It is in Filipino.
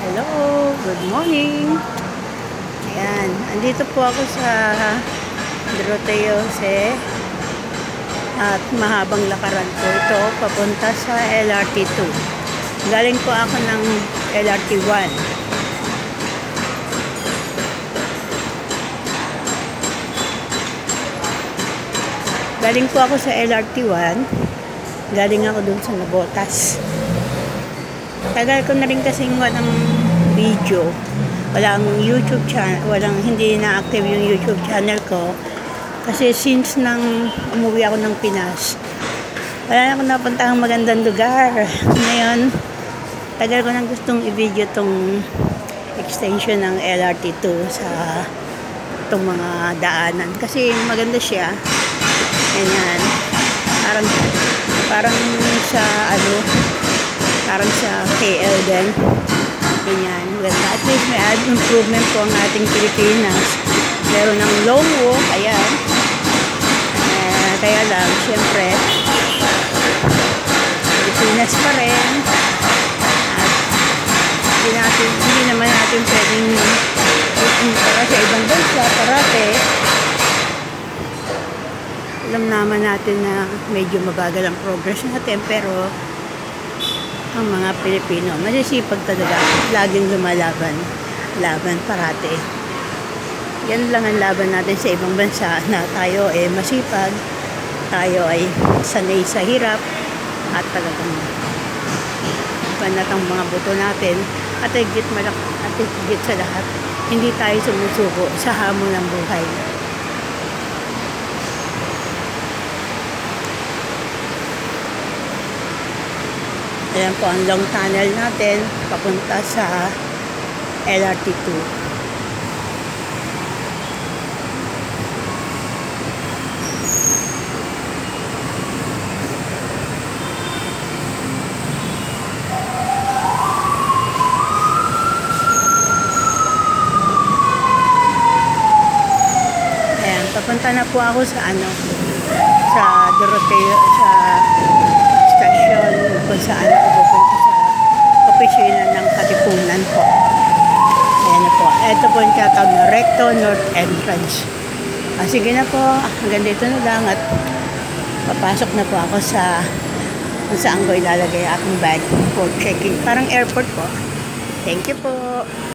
Hello, good morning. Ayan, andito po ako sa Doroteo Jose at mahabang lakaran po ito papunta sa LRT2. Galing po ako ng LRT1. Galing po ako sa LRT1. Galing ako dun sa Nabotas. Tagal ko na rin kasing walang video. Walang YouTube channel. Hindi na-active yung YouTube channel ko. Kasi since nang umuwi ako ng Pinas, wala na akong napuntahang magandang lugar. Ngayon, tagal ko nang gustong i-video tong extension ng LRT2 sa itong mga daanan. Kasi maganda siya. Ganyan. Parang sa parang sa KL din. Ganyan. Ganda. At least may improvement po ang ating Pilipinas. Meron ng long walk. Ayan. Kaya lang, syempre, Pilipinas pa rin. At hindi naman natin pwedeng para sa ibang bansa, parate. Alam naman natin na medyo mabagal ang progress natin, pero ang mga Pilipino, masisipag talaga, laging lumalaban. Laban parate. Yan lang ang laban natin sa ibang bansa, na tayo ay masipag, tayo ay sanay sa hirap, at talagang panatang mga buto natin, at higit sa lahat, hindi tayo sumusuko sa hamon ng buhay. Ayan po ang long tunnel natin papunta sa LRT2. Ayan, papunta na po ako sa sa Doroteo, sa stasyon kung saan ako pupunta sa opisina ng Katipunan po. Ayan na po. Ito po yung tatawag na Recto North Entrance. Sige na po. Hanggang dito na lang at papasok na po ako sa kung saan ko ilalagay aking bag for checking. Parang airport po. Thank you po.